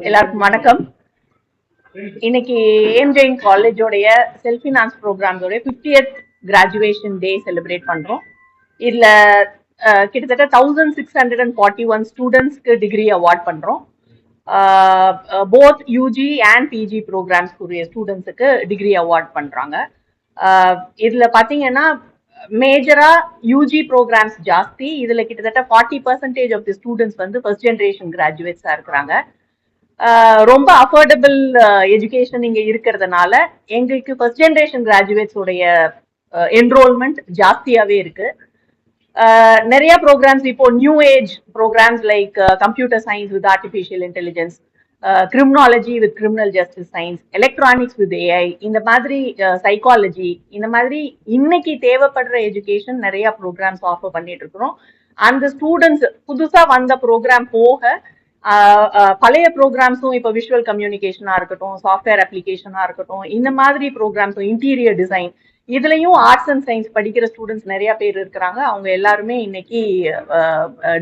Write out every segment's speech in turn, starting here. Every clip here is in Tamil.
எல்லாருக்கும் வணக்கம். இன்னைக்கு ஏஎம்ஜெயின் காலேஜோடைய self finance ப்ரோக்ராம்ஸோட 50th graduation day celebrate பண்றோம். இதுல கிட்டத்தட்ட 1641 ஸ்டூடெண்ட்ஸ்க்கு டிகிரி அவார்ட் பண்றோம். போத் யூஜி அண்ட் பிஜி ப்ரோக்ராம்ஸ்க்குரிய ஸ்டூடெண்ட்ஸுக்கு டிகிரி அவார்ட் பண்றாங்க. இதுல பாத்தீங்கன்னா மேஜரா யூஜி ப்ரோக்ராம்ஸ் ஜாஸ்தி. இதுல கிட்டத்தட்ட 40% ஆஃப் தி ஸ்டூடெண்ட்ஸ் வந்து ஃபர்ஸ்ட் ஜென்ரேஷன் கிராஜுவேட்ஸா இருக்கிறாங்க. ரொம்ப அஃபோர்டபுள் எஜுகேஷன் இங்க இருக்கிறதுனால எங்களுக்கு ஃபர்ஸ்ட் ஜென்ரேஷன் கிராஜுவேட்ஸ் உடைய என்ரோல்மெண்ட் ஜாஸ்தியாவே இருக்கு. நிறைய ப்ரோக்ராம்ஸ் இப்போ new age programmes like computer science with artificial intelligence, criminology with criminal justice science, electronics with AI, இந்த மாதிரி சைக்காலஜி, இந்த மாதிரி இன்னைக்கு தேவைப்படுற எஜுகேஷன் நிறைய ப்ரோக்ராம்ஸ் ஆஃபர் பண்ணிட்டு இருக்கிறோம். அந்த ஸ்டூடெண்ட்ஸ் புதுசா வந்த ப்ரோக்ராம் போக பழைய ப்ரோக்ராம்ஸும் இப்போ விஷுவல் கம்யூனிகேஷனா இருக்கட்டும், சாஃப்ட்வேர் அப்ளிகேஷனா இருக்கட்டும், இந்த மாதிரி ப்ரோக்ராம்ஸும் இன்டீரியர் டிசைன், இதுலயும் ஆர்ட்ஸ் அண்ட் சயின்ஸ் படிக்கிற ஸ்டூடெண்ட்ஸ் நிறைய பேர் இருக்கிறாங்க. அவங்க எல்லாருமே இன்னைக்கு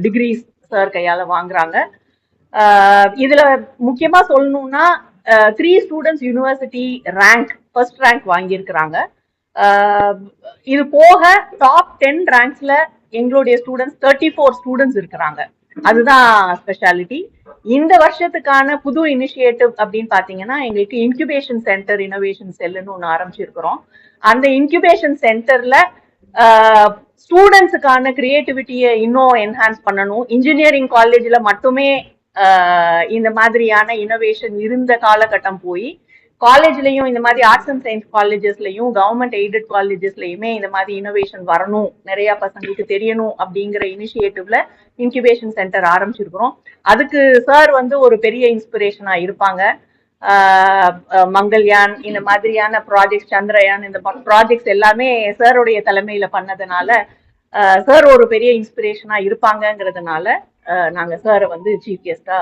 டிகிரி சார் கையால வாங்குறாங்க. இதுல முக்கியமா சொல்லணும்னா 3 students university rank first rank வாங்கியிருக்கிறாங்க. இது போக டாப் 10 ரேங்க்ஸ்ல எங்களுடைய ஸ்டூடெண்ட்ஸ் 34 ஸ்டூடெண்ட்ஸ் இருக்கிறாங்க. அதுதான் ஸ்பெஷாலிட்டி. இந்த வருஷத்துக்கான புது இனிஷியேட்டிவ் அப்படின்னு பாத்தீங்கன்னா எங்களுக்கு இன்குபேஷன் சென்டர் இனோவேஷன் செல்லுன்னு ஒன்று ஆரம்பிச்சிருக்கிறோம். அந்த இன்குபேஷன் சென்டர்ல ஸ்டூடெண்ட்ஸுக்கான கிரியேட்டிவிட்டியை இன்னும் என்ஹான்ஸ் பண்ணணும். இன்ஜினியரிங் காலேஜ்ல மட்டுமே இந்த மாதிரியான இனோவேஷன் இருந்த காலகட்டம் போய் காலேஜ்லயும் இந்த மாதிரி ஆர்ட்ஸ் அண்ட் சயின்ஸ் காலேஜஸ்லயும் கவர்மெண்ட் எய்டட் காலேஜஸ்லயுமே இந்த மாதிரி இனோவேஷன் வரணும், நிறைய பசங்களுக்கு தெரியணும் அப்படிங்கிற இனிஷியேட்டிவ்ல இன்குபேஷன் சென்டர் ஆரம்பிச்சிருக்கிறோம். அதுக்கு சார் வந்து ஒரு பெரிய இன்ஸ்பிரேஷனா இருப்பாங்க. மங்கள்யான் இந்த மாதிரியான ப்ராஜெக்ட், சந்திரயான், இந்த ப்ராஜெக்ட்ஸ் எல்லாமே சாருடைய தலைமையில பண்ணதுனால சார் ஒரு பெரிய இன்ஸ்பிரேஷனா இருப்பாங்கங்கிறதுனால நாங்க சாரை வந்து சீஃப் கெஸ்டா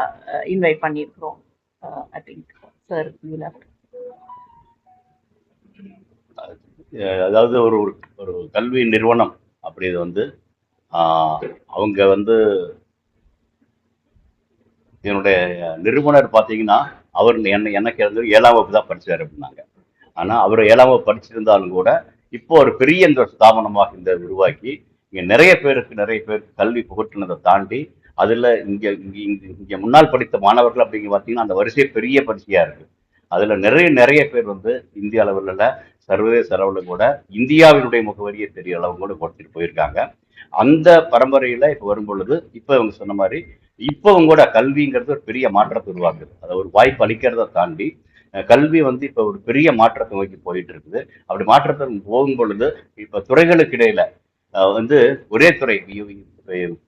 இன்வைட் பண்ணியிருக்கிறோம். I think sir you left. அதாவது ஒரு ஒரு கல்வி நிறுவனம் அப்படி வந்து அவங்க வந்து என்னுடைய நிறுவனர் பார்த்தீங்கன்னா அவர் எனக்கு இருந்து 7ஆம் வகுப்பு தான் படிச்சார் அப்படின்னாங்க. ஆனால் அவர் 7ஆம் வகுப்பு படிச்சிருந்தாலும் கூட இப்போ ஒரு பெரிய இந்த ஸ்தாபனமாக இந்த உருவாக்கி இங்கே நிறைய பேருக்கு கல்வி புகட்டினதை தாண்டி அதில் இங்கே முன்னால் படித்த மாணவர்கள் அப்படிங்க பார்த்தீங்கன்னா அந்த வரிசை பெரிய பரிசையாக இருக்கு. அதில் நிறைய பேர் வந்து இந்திய அளவில் சர்வதேச அளவில் கூட இந்தியாவினுடைய முகவரியை தெரிய அளவு கூட கொடுத்துட்டு போயிருக்காங்க. அந்த பரம்பரையில் இப்போ வரும் பொழுது இப்போ இவங்க சொன்ன மாதிரி இப்பவும் கூட கல்விங்கிறது ஒரு பெரிய மாற்றத்தை உருவாக்குது. அதை ஒரு வாய்ப்பு அளிக்கிறத தாண்டி கல்வி வந்து இப்போ ஒரு பெரிய மாற்றத்தை நோக்கி போயிட்டு இருக்குது. அப்படி மாற்றத்தை போகும் பொழுது இப்போ துறைகளுக்கு இடையில வந்து ஒரே துறை,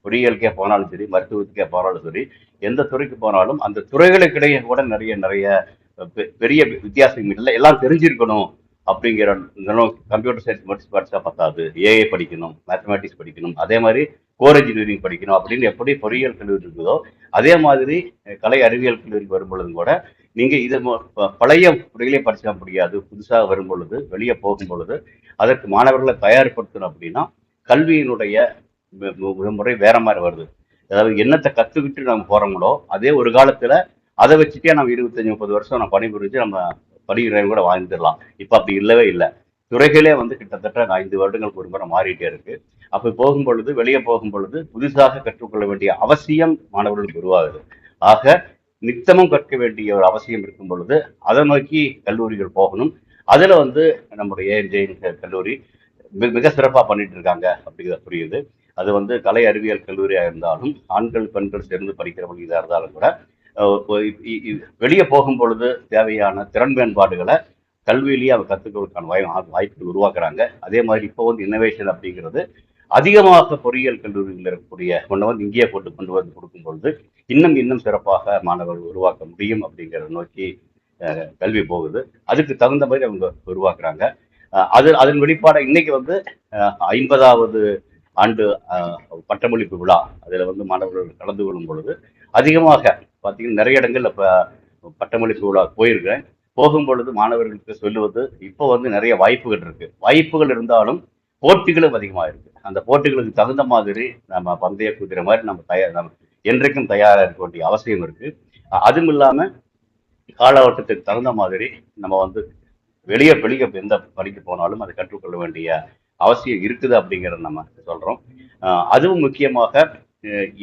பொறியியலுக்கே போனாலும் சரி, மருத்துவத்துக்கே போனாலும் சரி, எந்த துறைக்கு போனாலும் அந்த துறைகளுக்கு இடையே கூட நிறைய பெரிய வித்தியாசம் இல்லை. எல்லாம் தெரிஞ்சிருக்கணும் அப்படிங்கிற கம்ப்யூட்டர் சயின்ஸ் மட்டும் படிச்சா பத்தாது, ஏஐ படிக்கணும், மேத்தமேட்டிக்ஸ் படிக்கணும், அதே மாதிரி கோர் இன்ஜினியரிங் படிக்கணும் அப்படின்னு எப்படி பொறியியல் கல்லூரி இருக்குதோ அதே மாதிரி கலை அறிவியல் கல்லூரி வரும் பொழுது கூட நீங்க இது பழைய முறையிலே படிச்சா முடியாது. புதுசாக வரும் பொழுது வெளியே போகும் பொழுது அதற்கு மாணவர்களை தயார்படுத்தணும் அப்படின்னா கல்வியினுடைய முறை வேற மாதிரி வருது. அதாவது என்னத்தை கத்துக்கிட்டு நம்ம போறோங்களோ அதே ஒரு காலத்துல அதை வச்சுட்டே நம்ம 25-30 வருஷம் நம்ம பணிபுரிஞ்சு நம்ம படிக்கிறவங்க கூட வாழ்ந்துடலாம். இப்ப அப்படி இல்லவே இல்லை. துறைகளே வந்து கிட்டத்தட்ட 5 வருடங்களுக்கு ஒரு முறை மாறிட்டே இருக்கு. அப்படி போகும் பொழுது வெளியே போகும் பொழுது புதுசாக கற்றுக்கொள்ள வேண்டிய அவசியம் மாணவர்களுக்கு உருவாகுது. ஆக நித்தமும் கற்க வேண்டிய ஒரு அவசியம் இருக்கும் பொழுது அதை நோக்கி கல்லூரிகள் போகணும். அதுல வந்து நம்முடைய ஏஎம்ஜெயின் கல்லூரி மிக சிறப்பா பண்ணிட்டு இருக்காங்க அப்படிங்கிறத புரியுது. அது வந்து கலை அறிவியல் கல்லூரியா இருந்தாலும் ஆண்கள் பெண்கள் சேர்ந்து படிக்கிறவங்க இதா இருந்தாலும் கூட வெளியே போகும் பொழுது தேவையான திறன் மேம்பாடுகளை கல்வியிலேயே அவங்க கற்றுக்கிறதுக்கான வாய்ப்புகள் உருவாக்குறாங்க. அதே மாதிரி இப்போ வந்து இன்னோவேஷன் அப்படிங்கிறது அதிகமாக பொறியியல் கல்லூரியில் இருக்கக்கூடிய ஒன்றை வந்து இங்கேயே கொண்டு வந்து கொடுக்கும் பொழுது இன்னும் சிறப்பாக மாணவர்கள் உருவாக்க முடியும் அப்படிங்கிறத நோக்கி கல்வி போகுது. அதுக்கு தகுந்த மாதிரி அவங்க உருவாக்குறாங்க. அதன் வெளிப்பாட இன்னைக்கு வந்து 50வது ஆண்டு பட்டமளிப்பு விழா, அதில் வந்து மாணவர்கள் கலந்து கொள்ளும் பொழுது அதிகமாக பார்த்தீங்கன்னா நிறைய இடங்கள்ல பட்டமளிப்பு விழா போயிருக்கேன். போகும் பொழுது மாணவர்களுக்கு சொல்லுவது இப்போ வந்து நிறைய வாய்ப்புகள் இருக்கு. வாய்ப்புகள் இருந்தாலும் போட்டிகளும் அதிகமாக இருக்கு. அந்த போட்டிகளுக்கு தகுந்த மாதிரி நம்ம பந்தய குதிரை மாதிரி நம்ம என்றைக்கும் தயாராக இருக்க வேண்டிய அவசியம் இருக்கு. அதுவும் இல்லாம காலகட்டத்துக்கு தகுந்த மாதிரி நம்ம வந்து வெளியே வெளியே எந்த படிக்க போனாலும் அதை கற்றுக்கொள்ள வேண்டிய அவசியம் இருக்குது அப்படிங்கிறத நம்ம சொல்றோம். அதுவும் முக்கியமாக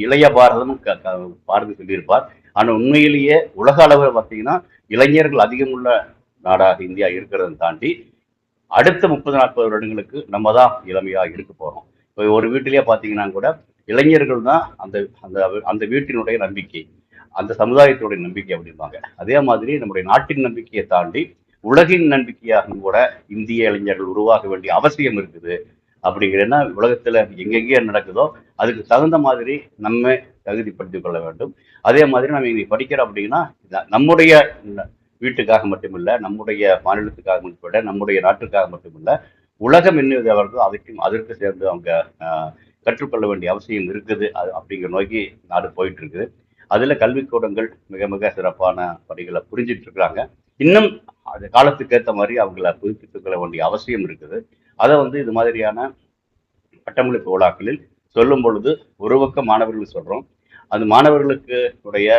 இளைய பாரதம் பாரதி சொல்லியிருப்பார். ஆனால் உண்மையிலேயே உலக அளவில் பார்த்தீங்கன்னா இளைஞர்கள் அதிகமுள்ள நாடாக இந்தியா இருக்கிறத தாண்டி அடுத்த 30-40 வருடங்களுக்கு நம்ம தான் இளமையா இருக்க போறோம். இப்போ ஒரு வீட்டிலேயே பார்த்தீங்கன்னா கூட இளைஞர்கள் தான் அந்த அந்த அந்த வீட்டினுடைய நம்பிக்கை, அந்த சமுதாயத்துடைய நம்பிக்கை அப்படிம்பாங்க. அதே மாதிரி நம்முடைய நாட்டின் நம்பிக்கையை தாண்டி உலகின் நம்பிக்கையாக கூட இந்திய இளைஞர்கள் உருவாக வேண்டிய அவசியம் இருக்குது. அப்படிங்கிறன்னா உலகத்துல எங்கெங்கே நடக்குதோ அதுக்கு தகுந்த மாதிரி நம்ம தகுதிப்படுத்திக் கொள்ள வேண்டும். அதே மாதிரி நம்ம இங்க படிக்கிறோம் அப்படின்னா நம்முடைய வீட்டுக்காக மட்டுமில்ல, நம்முடைய மாநிலத்துக்காக மட்டுமில்ல, நம்முடைய நாட்டுக்காக மட்டுமில்ல, உலகம் என்ன வருதோ அதற்கு சேர்ந்து அவங்க கற்றுக்கொள்ள வேண்டிய அவசியம் இருக்குது. அப்படிங்கிற நோக்கி நாடு போயிட்டு இருக்குது. அதுல கல்விக்கூடங்கள் மிக மிக சிறப்பான பணிகளை புரிஞ்சிட்டு இருக்கிறாங்க. இன்னும் அந்த காலத்துக்கு ஏற்ற மாதிரி அவங்கள புதுப்பித்துக் கொள்ள வேண்டிய அவசியம் இருக்குது. அதை வந்து இது மாதிரியான பட்டமளிப்பு விழாக்களில் சொல்லும் பொழுது ஒரு பக்கம் மாணவர்களுக்கு சொல்றோம், அந்த மாணவர்களுக்கு உடைய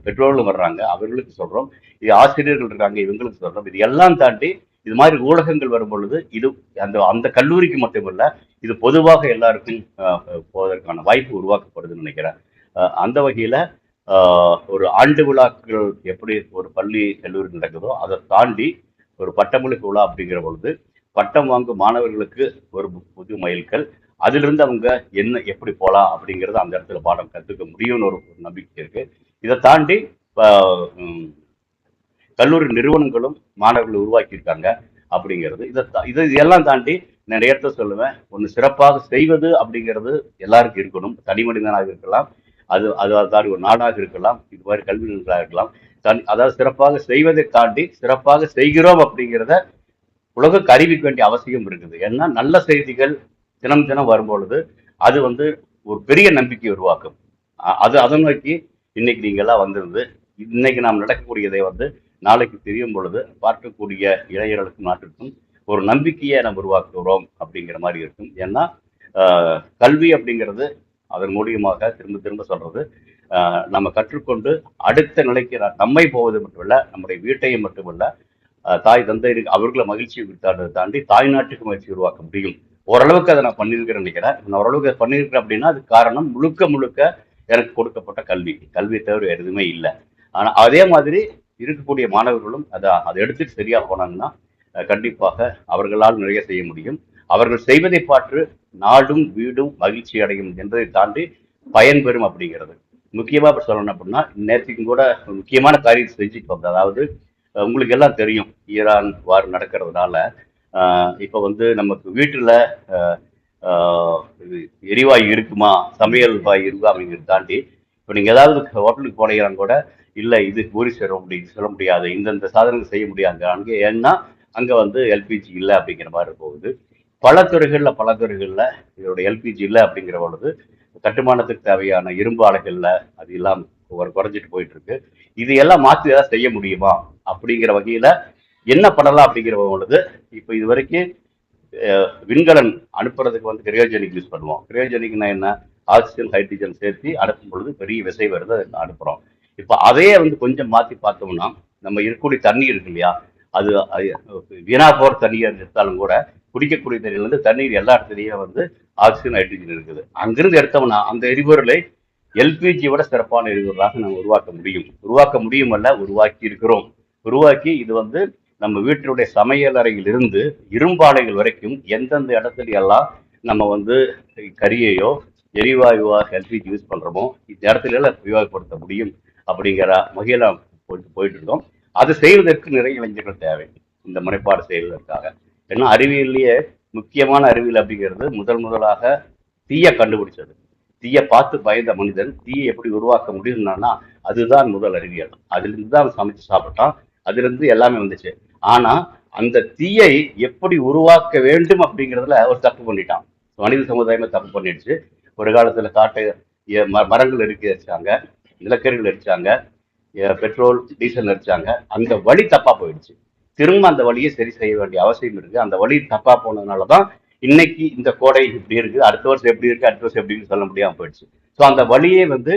பெற்றோர்களும் வர்றாங்க, அவர்களுக்கு சொல்றோம், இது ஆசிரியர்கள் இருக்காங்க இவங்களுக்கு சொல்றோம். இது எல்லாம் தாண்டி இது மாதிரி ஊடகங்கள் வரும் பொழுது இது அந்த அந்த கல்லூரிக்கு மட்டுமல்ல, இது பொதுவாக எல்லாருக்கும் போவதற்கான வாய்ப்பு உருவாக்கப்படுதுன்னு நினைக்கிறேன். அந்த வகையில ஒரு ஆண்டு விழாக்கள் எப்படி ஒரு பள்ளி கல்லூரி நடக்குதோ அதை தாண்டி ஒரு பட்டமளிப்பு விழா அப்படிங்கிற பொழுது பட்டம் வாங்கும் மாணவர்களுக்கு ஒரு புது மைல்கல், அதிலிருந்து அவங்க என்ன எப்படி போகலாம் அப்படிங்கிறத அந்த இடத்துல பாடம் கற்றுக்க முடியும்னு ஒரு நம்பிக்கை இருக்கு. இதை தாண்டி கல்லூரி நிறுவனங்களும் மாணவர்களை உருவாக்கியிருக்காங்க அப்படிங்கிறது. இதை இதெல்லாம் தாண்டி நிறைய இடத்த சொல்லுவேன், ஒன்று சிறப்பாக செய்வது அப்படிங்கிறது எல்லாருக்கும் இருக்கணும். தனி மனிதனாக இருக்கலாம், அது தாண்டி ஒரு நாடாக இருக்கலாம், இது மாதிரி கல்வி நிறுவனங்களாக இருக்கலாம். அதாவது சிறப்பாக செய்வதை தாண்டி சிறப்பாக செய்கிறோம் அப்படிங்கிறத உலகுக்கு அறிவிக்க வேண்டிய அவசியம் இருக்குது. ஏன்னா நல்ல செய்திகள் தினம் தினம் வரும்பொழுது அது வந்து ஒரு பெரிய நம்பிக்கை உருவாக்கும். அதை நோக்கி இன்னைக்கு நீங்க எல்லாம் வந்திருந்து இன்னைக்கு நாம் நடக்கக்கூடியதை வந்து நாளைக்கு தெரியும் பொழுது பார்க்கக்கூடிய இளைஞர்களுக்கும் நாட்டிற்கும் ஒரு நம்பிக்கையை நம்ம உருவாக்குகிறோம் அப்படிங்கிற மாதிரி இருக்கும். ஏன்னா கல்வி அப்படிங்கிறது அதன் மூலியமாக திரும்ப திரும்ப சொல்றது, நம்ம கற்றுக்கொண்டு அடுத்த நிலைக்கு நம்மை போவது மட்டுமல்ல, நம்முடைய வீட்டையும் மட்டுமல்ல, தாய் தந்தை அவர்களை மகிழ்ச்சி தாண்டி தாய் நாட்டுக்கு மகிழ்ச்சி உருவாக்க முடியும். ஓரளவுக்கு அதை நான் பண்ணியிருக்கிறேன் நினைக்கிறேன். நான் ஓரளவுக்கு அதை பண்ணியிருக்கிறேன் அப்படின்னா அது காரணம் முழுக்க முழுக்க எனக்கு கொடுக்கப்பட்ட கல்வி தவிர எதுவுமே இல்லை. ஆனா அதே மாதிரி இருக்கக்கூடிய மாணவர்களும் அதை எடுத்துட்டு சரியா போனாங்கன்னா கண்டிப்பாக அவர்களால் நிறைய செய்ய முடியும். அவர்கள் செய்வதை பார்த்து நாடும் வீடும் மகிழ்ச்சி அடையும் என்பதை தாண்டி பயன்பெறும் அப்படிங்கிறது. முக்கியமா இப்ப சொல்லணும் அப்படின்னா நேற்றுக்கும் கூட முக்கியமான காரியத்தை செஞ்சுட்டு வந்தது. அதாவது உங்களுக்கு எல்லாம் தெரியும், ஈரான் வார் நடக்கிறதுனால இப்ப வந்து நமக்கு வீட்டுல எரிவாயு இருக்குமா, சமையல் வாயு இருக்கா அப்படிங்கிறத தாண்டி இப்ப நீங்க ஏதாவது ஹோட்டலுக்கு போனீங்கன்னா கூட இல்ல இது பூரி சொல்ல முடியாது, இந்த சாதனங்கள் செய்ய முடியாது அங்கே, ஏன்னா அங்க வந்து எல்பிஜி இல்லை அப்படிங்கிற மாதிரி போகுது. பல துறைகள்ல இதோட எல்பிஜி இல்லை அப்படிங்கிற பொழுது கட்டுமானத்துக்கு தேவையான இரும்பு ஆலைகள்ல அது எல்லாம் குறைஞ்சிட்டு போயிட்டு இருக்கு. இது எல்லாம் மாற்றி ஏதாவது செய்ய முடியுமா அப்படிங்கிற வகையில என்ன பண்ணலாம் அப்படிங்கிற பொழுது இப்ப இது வரைக்கும் விண்கலன் அனுப்புறதுக்கு வந்து கிரையோஜெனிக் யூஸ் பண்ணுவோம். கிரையோஜெனிக்னா என்ன, ஆக்சிஜன் ஹைட்ரஜன் சேர்த்து அனுப்பும் பொழுது பெரிய விசை வருது, அனுப்புறோம். இப்ப அதையே வந்து கொஞ்சம் மாத்தி பார்த்தோம்னா நம்ம இருக்கக்கூடிய தண்ணீர் இருக்கு இல்லையா, அது வீணா போற தண்ணீர் எடுத்தாலும் கூட குடிக்கக்கூடிய தண்ணீர்ல இருந்து தண்ணீர் எல்லா இடத்துலயும் வந்து ஆக்சிஜன் ஹைட்ரஜன் இருக்குது. அங்கிருந்து எடுத்தோம்னா அந்த எரிபொருளை எல்பிஜி விட சிறப்பான எரிபொருளாக நம்ம உருவாக்க முடியும் அல்ல, உருவாக்கி இருக்கிறோம். உருவாக்கி இது வந்து நம்ம வீட்டினுடைய சமையல் அறையில் இருந்து இரும்பாலைகள் வரைக்கும் எந்தெந்த இடத்துல எல்லாம் நம்ம வந்து கரியையோ எரிவாயுவாக எல்பிஜி யூஸ் பண்றோமோ இந்த இடத்துல எல்லாம் உபயோகப்படுத்த முடியும் அப்படிங்கிற வகையில போயிட்டு இருக்கோம். அது செய்வதற்கு நிறைய இளைஞர்கள் தேவை இந்த முனைப்பாடு செய்வதற்காக. ஏன்னா அறிவியல்லையே முக்கியமான அறிவியல் அப்படிங்கிறது முதலாக தீய கண்டுபிடிச்சது. தீய பார்த்து பயந்த மனிதன் தீயை எப்படி உருவாக்க முடியும்னா அதுதான் முதல் அறிவியல். அதிலிருந்து தான் சமைச்சு சாப்பிட்டான், அதிலிருந்து எல்லாமே வந்துச்சு. ஆனா அந்த தீயை எப்படி உருவாக்க வேண்டும் அப்படிங்கிறதுல ஒரு தப்பு பண்ணிட்டான். மனித சமுதாயமே தப்பு பண்ணிடுச்சு. ஒரு காலத்துல மரங்கள் எரிக்க வச்சாங்க, நிலக்கரிகள் எரிச்சாங்க, பெட்ரோல் டீசல் எரிச்சாங்க. அந்த வழி தப்பா போயிடுச்சு. திரும்ப அந்த வழியை சரி செய்ய வேண்டிய அவசியம் இருக்கு. அந்த வழி தப்பா போனதுனாலதான் இன்னைக்கு இந்த கோடை இப்படி இருக்கு, அடுத்த வருஷம் எப்படி இருக்கு, அடுத்த வருஷம் எப்படின்னு சொல்ல முடியாம போயிடுச்சு. ஸோ அந்த வழியை வந்து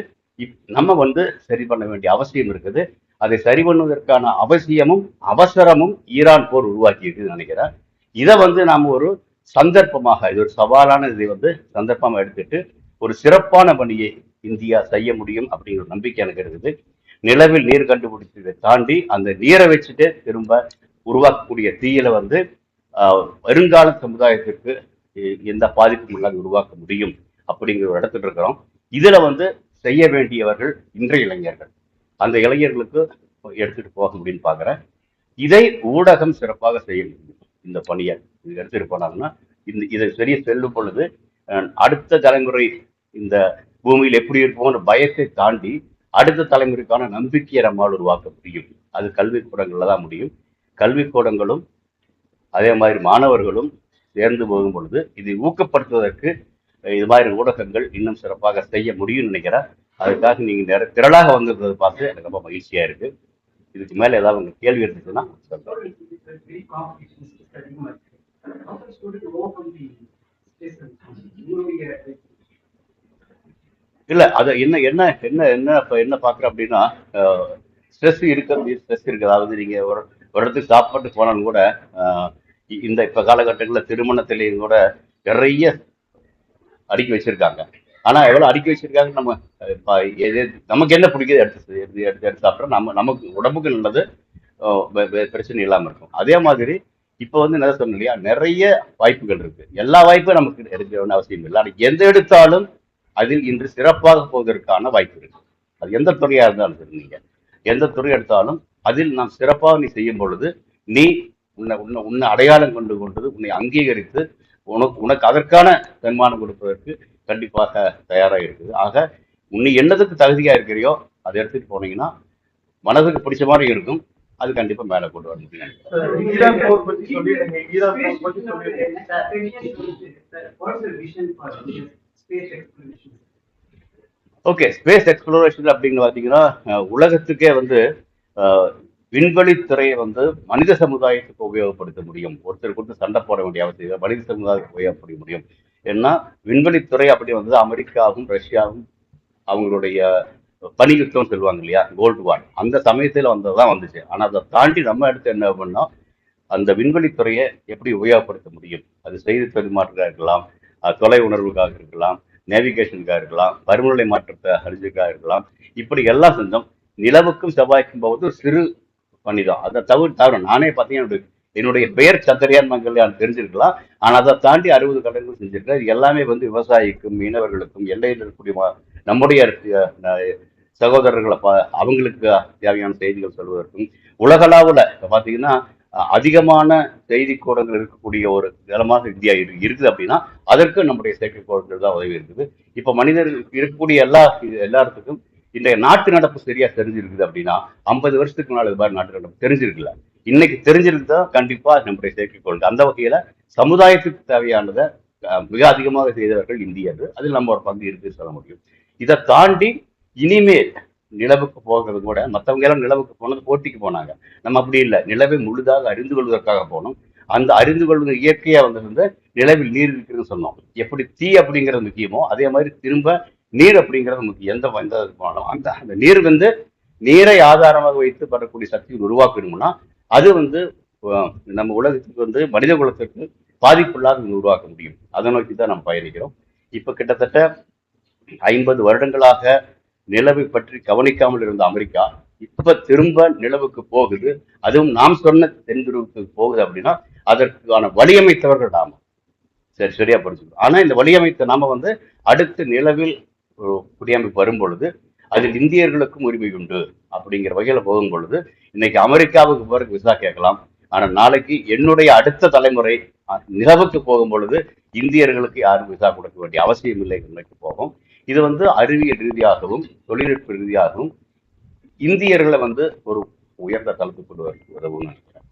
நம்ம வந்து சரி பண்ண வேண்டிய அவசியம் இருக்குது. அதை சரி பண்ணுவதற்கான அவசியமும் அவசரமும் ஈரான் போர் உருவாக்கி இருக்குன்னு நினைக்கிறேன். இதை வந்து நாம ஒரு சந்தர்ப்பமாக, இது ஒரு சவாலான இதை வந்து சந்தர்ப்பமாக எடுத்துட்டு ஒரு சிறப்பான பணியை இந்தியா செய்ய முடியும் அப்படிங்கிற நம்பிக்கை எனக்கு இருக்குது. நிலவில் நீர் கண்டுபிடிச்சதை தாண்டி அந்த நீரை வச்சுட்டு திரும்ப உருவாக்கக்கூடிய தீயில வந்து வருங்கால சமுதாயத்திற்கு எந்த பாதிப்பும் இல்லாத உருவாக்க முடியும் அப்படிங்கிற ஒரு இடத்துல இருக்கிறோம். இதுல வந்து செய்ய வேண்டியவர்கள் இன்றைய இளைஞர்கள், அந்த இளைஞர்களுக்கு எடுத்துட்டு போக முடியும்னு பாக்குறேன். இதை ஊடகம் சிறப்பாக செய்ய முடியும். இந்த பணியை எடுத்துட்டு போனாங்கன்னா இதை சரிய செல்லும் பொழுது அடுத்த தலைமுறை இந்த பூமியில் எப்படி இருப்போம்ன்ற பயத்தை தாண்டி அடுத்த தலைமுறைக்கான நம்பிக்கையை நம்மால் உருவாக்க முடியும். அது கல்விக்கூடங்கள்ல தான் முடியும். கல்விக்கூடங்களும் அதே மாதிரி மாணவர்களும் சேர்ந்து போகும் பொழுது இதை ஊக்கப்படுத்துவதற்கு இது மாதிரி ஊடகங்கள் இன்னும் சிறப்பாக செய்ய முடியும்னு நினைக்கிறேன். அதுக்காக நீங்க திரளாக வந்திருந்ததை பார்த்து எனக்கு ரொம்ப மகிழ்ச்சியா இருக்கு. இதுக்கு மேல ஏதாவது உங்க கேள்வி இருந்துச்சுன்னா இல்ல அது என்ன என்ன என்ன என்ன என்ன பாக்குறேன் அப்படின்னா ஸ்ட்ரெஸ் இருக்கிறது, ஸ்ட்ரெஸ் இருக்குது. அதாவது நீங்க ஒரு இடத்துக்கு சாப்பாட்டு போனாலும் கூட இந்த இப்ப காலகட்டங்களில் திருமணத்திலையும் கூட நிறைய அடுக்கி வச்சிருக்காங்க. ஆனா எவ்வளவு அடுக்கி வச்சிருக்காங்க, நம்ம நமக்கு என்ன பிடிக்குது எடுத்து எடுத்து எடுத்து எடுத்து சாப்பிட்டா நமக்கு உடம்புக்கு நல்லது, பிரச்சனை இல்லாம இருக்கும். அதே மாதிரி இப்ப வந்து என்ன சொன்ன இல்லையா, நிறைய வாய்ப்புகள் இருக்கு. எல்லா வாய்ப்பும் நமக்கு எடுக்க வேண்டிய அவசியம் இல்லை. ஆனால் எந்த எடுத்தாலும் அதில் இன்று சிறப்பாக போவதற்கான வாய்ப்பு இருக்கு. அது எந்த துறையா இருந்தாலும் சரி, நீங்க எந்த துறை எடுத்தாலும் அதில் நாம் சிறப்பாக நீ செய்யும் பொழுது நீ உன்னை அடையாளம் கொண்டு கொண்டது, உன்னை அங்கீகரித்து உனக்கு அதற்கான சன்மானம் கொடுப்பதற்கு கண்டிப்பாக தயாராக இருக்குது. ஆக உன்னை என்னதுக்கு தகுதியா இருக்கிறியோ அதை எடுத்துட்டு போனீங்கன்னா மனதுக்கு பிடிச்ச மாதிரி இருக்கும். அது கண்டிப்பா மேல கொண்டு வர முடியும். ஓகே, ஸ்பேஸ் எக்ஸ்ப்ளோரேஷன் அப்படின்னு பாத்தீங்கன்னா உலகத்துக்கே வந்து விண்வெளித்துறையை வந்து மனித சமுதாயத்துக்கு உபயோகப்படுத்த முடியும். ஒருத்தருக்கு வந்து சண்டை போட வேண்டிய அவசியம் மனித சமுதாயத்துக்கு உபயோகப்பட முடியும். ஏன்னா விண்வெளித்துறை அப்படி வந்து அமெரிக்காவும் ரஷ்யாவும் அவங்களுடைய பணியுத்தம் சொல்லுவாங்க இல்லையா, கோல்டு வார், அந்த சமயத்துல வந்ததுதான் வந்துச்சு. ஆனா அதை தாண்டி நம்ம எடுத்து என்ன பண்ணோம், அந்த விண்வெளித்துறையை எப்படி உபயோகப்படுத்த முடியும். அது செய்தி பரிமாற்றக்காக இருக்கலாம், தொலை உணர்வுக்காக இருக்கலாம், நேவிகேஷனுக்காக இருக்கலாம், பருவநிலை மாற்றத்தை அறிஞ்சுக்காக இருக்கலாம். இப்படி எல்லாம் செஞ்சோம். நிலவுக்கும் செவ்வாய்க்கும் போவது சிறு பணிதான். அதை தவிர நானே பார்த்தீங்கன்னா என்னுடைய பெயர் சந்திரயான் மங்கள்யான் தெரிஞ்சிருக்கலாம். ஆனா அதை தாண்டி 60 கடல்கள் செஞ்சிருக்கேன். இது எல்லாமே வந்து விவசாயிக்கும் மீனவர்களுக்கும் எல்லையில் இருக்கக்கூடிய நம்முடைய சகோதரர்களை அவங்களுக்கு தேவையான செய்திகள் சொல்வதற்கும் உலகளாவில் பார்த்தீங்கன்னா அதிகமான செய்தி கூடங்கள் இருக்கக்கூடிய ஒரு நிலமாக இந்தியா இருக்குது அப்படின்னா அதற்கு நம்முடைய செயற்கைக்கோள்கள் தான் உதவி இருக்குது. இப்ப மனிதர்கள் இருக்கக்கூடிய எல்லாத்துக்கும் இன்றைய நாட்டு நடப்பு சரியா தெரிஞ்சிருக்குது அப்படின்னா 50 வருஷத்துக்கு முன்னாடி இது மாதிரி நாட்டு நடப்பு தெரிஞ்சிருக்குல்ல, இன்னைக்கு தெரிஞ்சிருக்குதா கண்டிப்பா நம்முடைய செயற்கைக்கோள். அந்த வகையில சமுதாயத்துக்கு தேவையானதை மிக அதிகமாக செய்தவர்கள் இந்தியர்கள். அதில் நம்ம ஒரு பங்கு இருக்கு சொல்ல முடியும். இதை தாண்டி இனிமேல் நிலவுக்கு போகிறது கூட, மற்றவங்க எல்லாம் நிலவுக்கு போனது போட்டிக்கு போனாங்க, நம்ம அப்படி இல்லை, நிலவை முழுதாக அறிந்து கொள்வதற்காக போனோம். அந்த அறிந்து கொள்வது இயற்கையா வந்திருந்த நிலவில் நீர் இருக்குதுன்னு சொன்னோம். எப்படி தீ அப்படிங்கிறது முக்கியமோ அதே மாதிரி திரும்ப நீர் அப்படிங்கிறது முக்கியம். எந்த போனாலும் அந்த நீர் வந்து நீரை ஆதாரமாக வைத்து வரக்கூடிய சக்தியை உருவாக்கணும்னா அது வந்து நம்ம உலகத்துக்கு வந்து மனித குலத்திற்கு பாதிப்பில்லாத உருவாக்க முடியும். அதை நோக்கி தான் நம்ம பயணிக்கிறோம். இப்ப கிட்டத்தட்ட 50 வருடங்களாக நிலவை பற்றி கவனிக்காமல் இருந்த அமெரிக்கா இப்ப திரும்ப நிலவுக்கு போகுது. அதுவும் நாம் சொன்ன தென்துருவத்துக்கு போகுது அப்படின்னா அதற்கான வழியமைத்தவர்கள் நாம. சரியா படிச்சுக்கணும். ஆனா இந்த வழியமைத்த நாம வந்து அடுத்து நிலவில் குடியமைப்பு வரும் பொழுது அதில் இந்தியர்களுக்கும் உரிமை உண்டு அப்படிங்கிற வகையில போகும் பொழுது இன்னைக்கு அமெரிக்காவுக்கு போறதுக்கு விசா கேட்கலாம். ஆனா நாளைக்கு என்னுடைய அடுத்த தலைமுறை நிலவுக்கு போகும் பொழுது இந்தியர்களுக்கு யாரும் விசா கொடுக்க வேண்டிய அவசியம் இல்லை நிலைக்கு போகும். இது வந்து அறிவியல் ரீதியாகவும் தொழில்நுட்ப ரீதியாகவும் இந்தியர்களை வந்து ஒரு உயர்ந்த தளத்துக்கு கொண்டு வர உதவும் நினைக்கிறேன்.